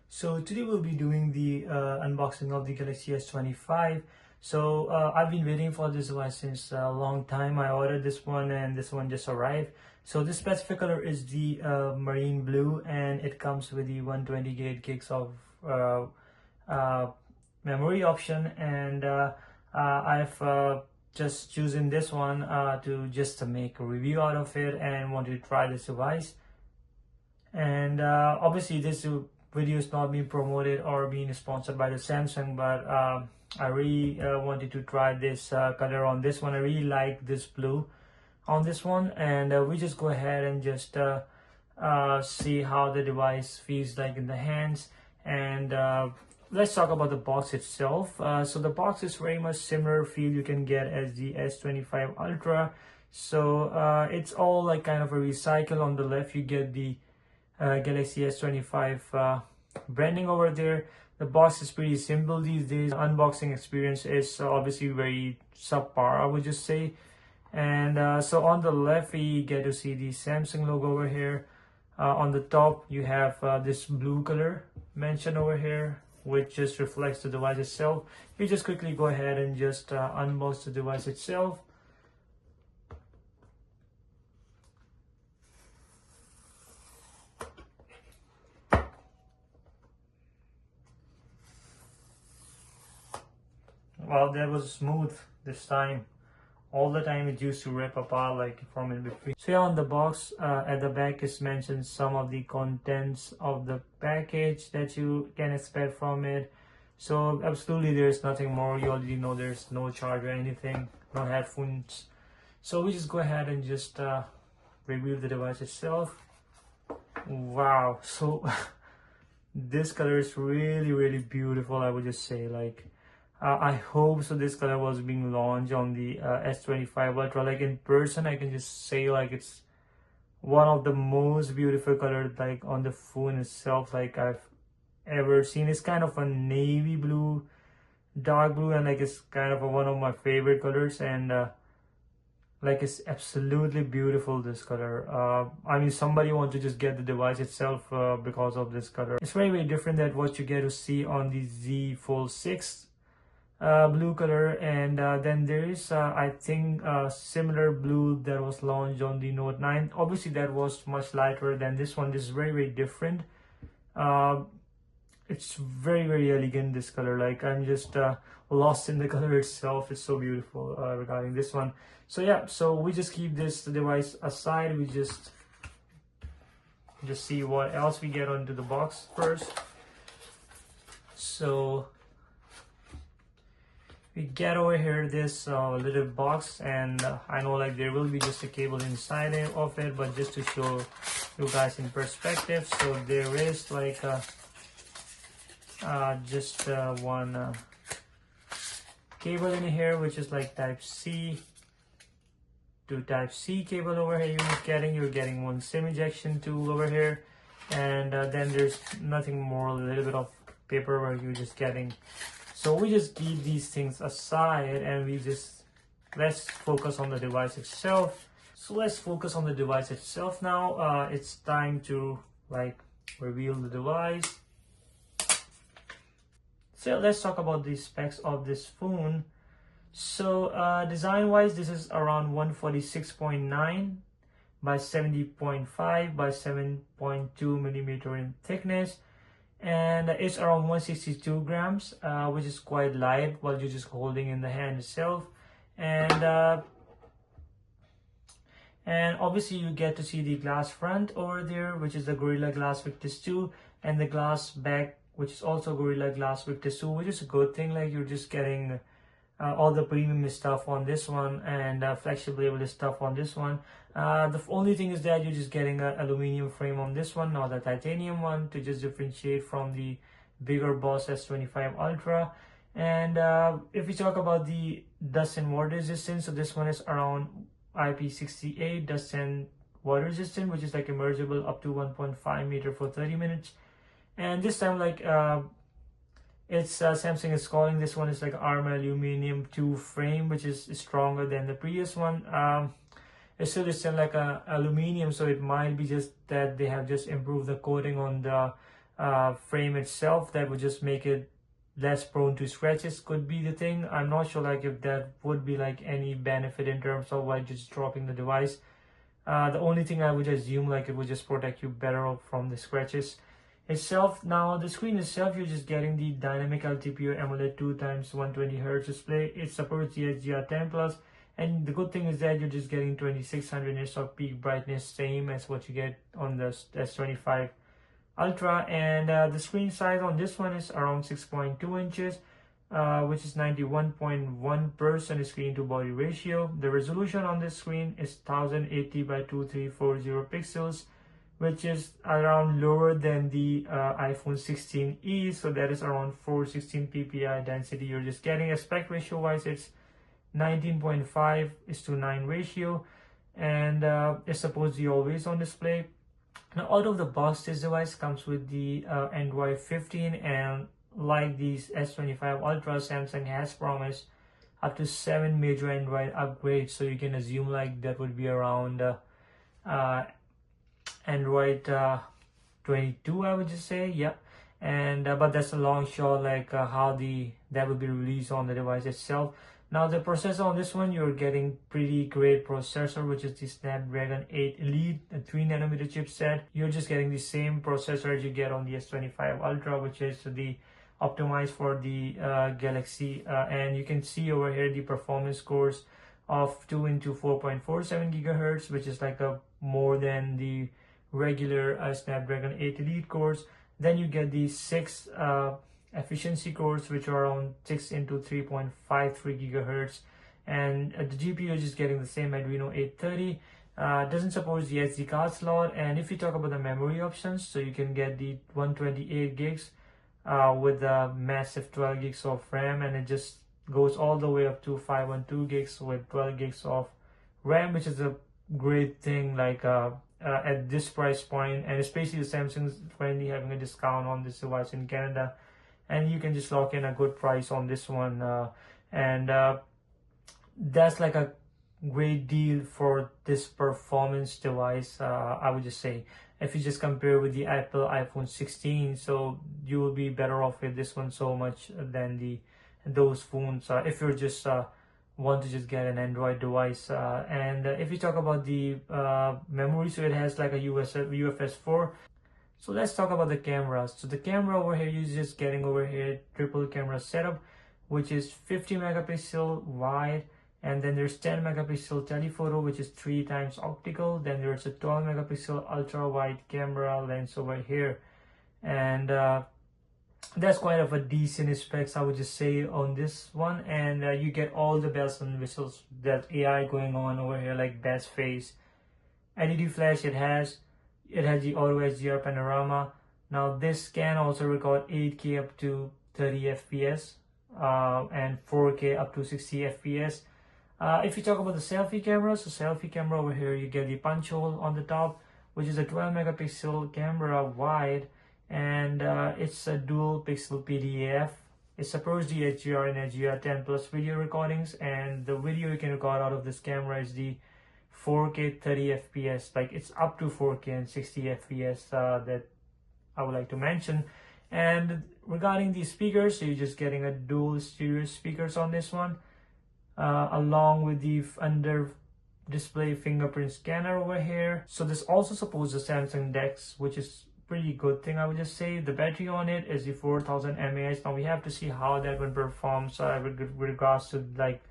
So today we'll be doing the unboxing of the Galaxy S25. So I've been waiting for this device since a long time. I ordered this one and this one just arrived. So this specific color is the marine blue, and it comes with the 128 gigs of memory option. And I've just chosen this one to just make a review out of it and want to try this device. And obviously this video is not being promoted or being sponsored by the Samsung, but I really wanted to try this color on this one. I really like this blue on this one, and we just go ahead and just see how the device feels like in the hands. And let's talk about the box itself. So the box is very much similar feel you can get as the S25 Ultra. So it's all like kind of a recycle. On the left you get the Galaxy S25 branding over there. The box is pretty simple these days. The unboxing experience is obviously very subpar, I would just say. And so on the left we get to see the Samsung logo over here. On the top you have this blue color mentioned over here, which just reflects the device itself. You just quickly go ahead and just unbox the device itself. Well, that was smooth this time. All the time it used to rip apart like from in between. So yeah, on the box at the back is mentioned some of the contents of the package that you can expect from it. So absolutely there's nothing more. You already know there's no charger or anything, no headphones. So we just go ahead and just review the device itself. Wow, so this color is really beautiful, I would just say. Like I hope so this color was being launched on the S25 Ultra. Like in person, I can just say like it's one of the most beautiful colors like on the phone itself like I've ever seen. It's kind of a navy blue, dark blue, and like it's kind of one of my favorite colors. And like it's absolutely beautiful, this color. I mean, somebody wants to just get the device itself because of this color. It's very different than what you get to see on the Z Fold 6 blue color. And then there is I think similar blue that was launched on the Note 9. Obviously that was much lighter than this one. This is very different. It's very elegant, this color. Like I'm just lost in the color itself. It's so beautiful regarding this one. So yeah, so we just keep this device aside. We just see what else we get onto the box first. So we get over here this little box, and I know like there will be just a cable inside of it, but just to show you guys in perspective, so there is like just one cable in here, which is like type C to type C cable over here. You're getting one SIM ejection tool over here, and then there's nothing more, a little bit of paperwork you're just getting. So we just keep these things aside and we just let's focus on the device itself. So let's focus on the device itself now. It's time to like reveal the device. So let's talk about the specs of this phone. So design wise, this is around 146.9 by 70.5 by 7.2 millimeter in thickness. And it's around 162 grams, which is quite light while you're just holding in the hand itself. And obviously you get to see the glass front over there, which is the Gorilla Glass Victus 2, and the glass back, which is also Gorilla Glass Victus 2, which is a good thing. Like you're just getting all the premium stuff on this one, and flagship label stuff on this one. The only thing is that you're just getting an aluminum frame on this one, not the titanium one, to just differentiate from the bigger Boss S25 Ultra. And if we talk about the dust and water resistance, so this one is around IP68 dust and water resistant, which is like immersible up to 1.5 meter for 30 minutes. And this time like It's Samsung is calling this one is like armor aluminum 2 frame, which is stronger than the previous one. It's still like a aluminum, so it might be just that they have just improved the coating on the frame itself that would just make it less prone to scratches. Could be the thing. I'm not sure like if that would be like any benefit in terms of like just dropping the device. The only thing I would assume like it would just protect you better from the scratches itself. Now the screen itself, you're just getting the dynamic LTPO AMOLED 2x 120Hz display. It supports the HDR10 plus, and the good thing is that you're just getting 2600 nits of peak brightness, same as what you get on the S25 Ultra. And the screen size on this one is around 6.2 inches, which is 91.1% screen to body ratio. The resolution on this screen is 1080 by 2340 pixels, which is around lower than the iPhone 16e, so that is around 416 ppi density. You're just getting aspect ratio wise, it's 19.5:9 ratio, and it's supposed to be always on display. Now out of the box, this device comes with the Android 15, and like these S25 Ultra, Samsung has promised up to 7 major Android upgrades, so you can assume like that would be around Android 22, I would just say, yeah. And but that's a long shot, like how that will be released on the device itself. Now the processor on this one, you're getting pretty great processor, which is the Snapdragon 8 Elite, a 3nm chipset. You're just getting the same processor as you get on the S25 Ultra, which is the optimized for the Galaxy, and you can see over here the performance scores of 2 into 4.47 gigahertz, which is like a more than the regular Snapdragon 8 Elite cores. Then you get the 6 efficiency cores, which are around 6 into 3.53 gigahertz, and the GPU is just getting the same Adreno 830. Doesn't support the SD card slot. And if you talk about the memory options, so you can get the 128 gigs with a massive 12 gigs of RAM, and it just goes all the way up to 512 gigs with 12 gigs of RAM, which is a great thing, like at this price point. And especially the Samsung's currently having a discount on this device in Canada, and you can just lock in a good price on this one, and that's like a great deal for this performance device, I would just say. If you just compare with the Apple iPhone 16, so you will be better off with this one so much than those phones, if you're just want to just get an Android device. And if you talk about the memory, so it has like a UFS 4. So let's talk about the cameras. So the camera over here, you're just getting over here triple camera setup, which is 50 megapixel wide, and then there's 10 megapixel telephoto, which is 3 times optical. Then there's a 12 megapixel ultra wide camera lens over here, and that's quite of a decent specs, I would just say, on this one. And you get all the bells and whistles, that AI going on over here, like best face, LED flash. It has the auto HDR panorama. Now this can also record 8K up to 30 FPS and 4K up to 60 FPS. If you talk about the selfie camera, so selfie camera over here, you get the punch hole on the top, which is a 12 megapixel camera wide, and it's a dual pixel PDF. It supports the HDR and HDR10 plus video recordings, and the video you can record out of this camera is the 4K 30 FPS, like it's up to 4K and 60 FPS, that I would like to mention. And regarding the speakers, so you're just getting a dual stereo speakers on this one, along with the under display fingerprint scanner over here. So this also supports the Samsung DeX, which is pretty good thing, I would just say. The battery on it is the 4000 mAh. Now we have to see how that one performs with regards to like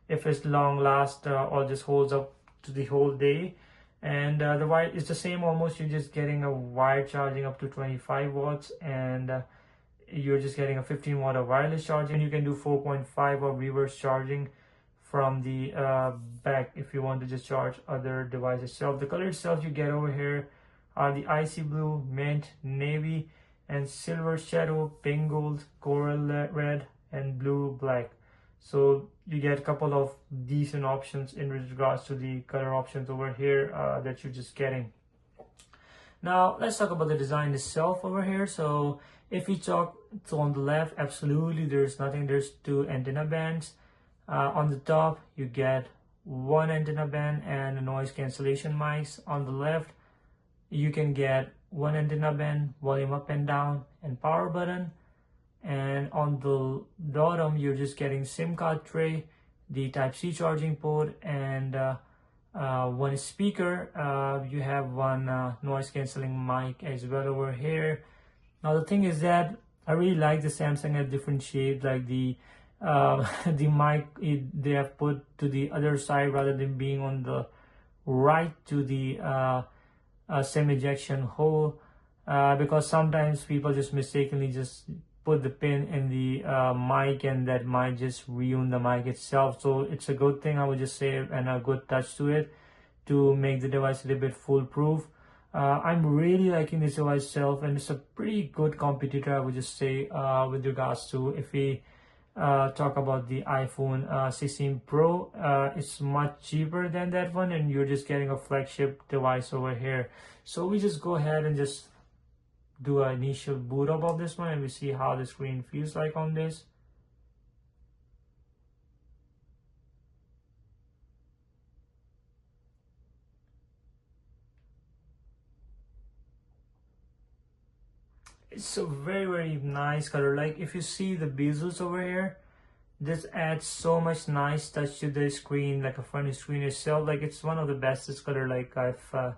if it's long last or just holds up to the whole day. And the wire is the same almost. You're just getting a wire charging up to 25 watts, and you're just getting a 15 watt of wireless charging. You can do 4.5 of reverse charging from the back if you want to just charge other devices itself. The color itself you get over here are the icy blue, mint, navy, and silver shadow, pink gold, coral red, and blue black. So you get a couple of decent options in regards to the color options over here that you're just getting. Now let's talk about the design itself over here. So if you talk to on the left, absolutely there's nothing. There's two antenna bands. On the top you get one antenna band and a noise cancellation mics. On the left you can get one antenna band, volume up and down, and power button. And on the bottom you're just getting SIM card tray, the Type-C charging port, and one speaker. You have one noise cancelling mic as well over here. Now the thing is that I really like the Samsung has different shapes, like the the mic they have put to the other side rather than being on the right to the SIM ejection hole, because sometimes people just mistakenly just put the pin in the mic, and that might just ruin the mic itself. So it's a good thing, I would just say, and a good touch to it to make the device a little bit foolproof. I'm really liking this device itself, and it's a pretty good competitor, I would just say, with regards to if we talk about the iPhone 16 Pro. It's much cheaper than that one, and you're just getting a flagship device over here. So we just go ahead and just do an initial boot up of this one, and we see how the screen feels like on this. It's a very nice color. Like if you see the bezels over here, this adds so much nice touch to the screen, like a front screen itself. Like it's one of the bestest color like I've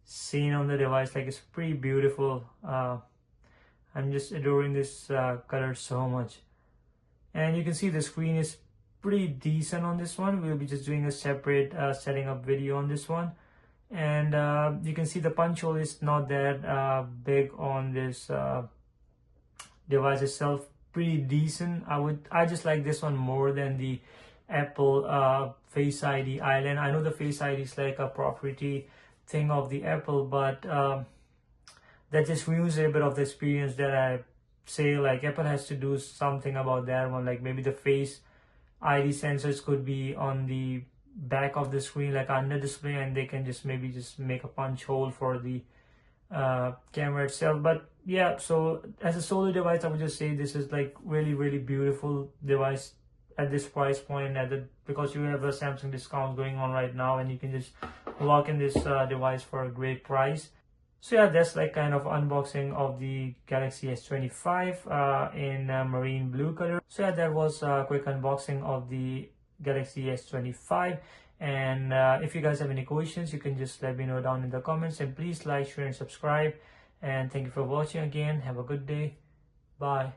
seen on the device. Like it's pretty beautiful. I'm just adoring this color so much. And you can see the screen is pretty decent on this one. We'll be just doing a separate setting up video on this one. And you can see the punch hole is not that big on this device itself. Pretty decent. I just like this one more than the Apple Face ID Island. I know the Face ID is like a proprietary thing of the Apple, but that just ruins a bit of the experience that I say. Like Apple has to do something about that one. Like maybe the Face ID sensors could be on the back of the screen, like under display, and they can just maybe just make a punch hole for the camera itself. But yeah, so as a solo device, I would just say this is like really beautiful device at this price point, because you have a Samsung discount going on right now, and you can just lock in this device for a great price. So yeah, that's like kind of unboxing of the Galaxy S25 in marine blue color. So yeah, that was a quick unboxing of the Galaxy S25. And if you guys have any questions, you can just let me know down in the comments, and please like, share, and subscribe. And thank you for watching again. Have a good day. Bye.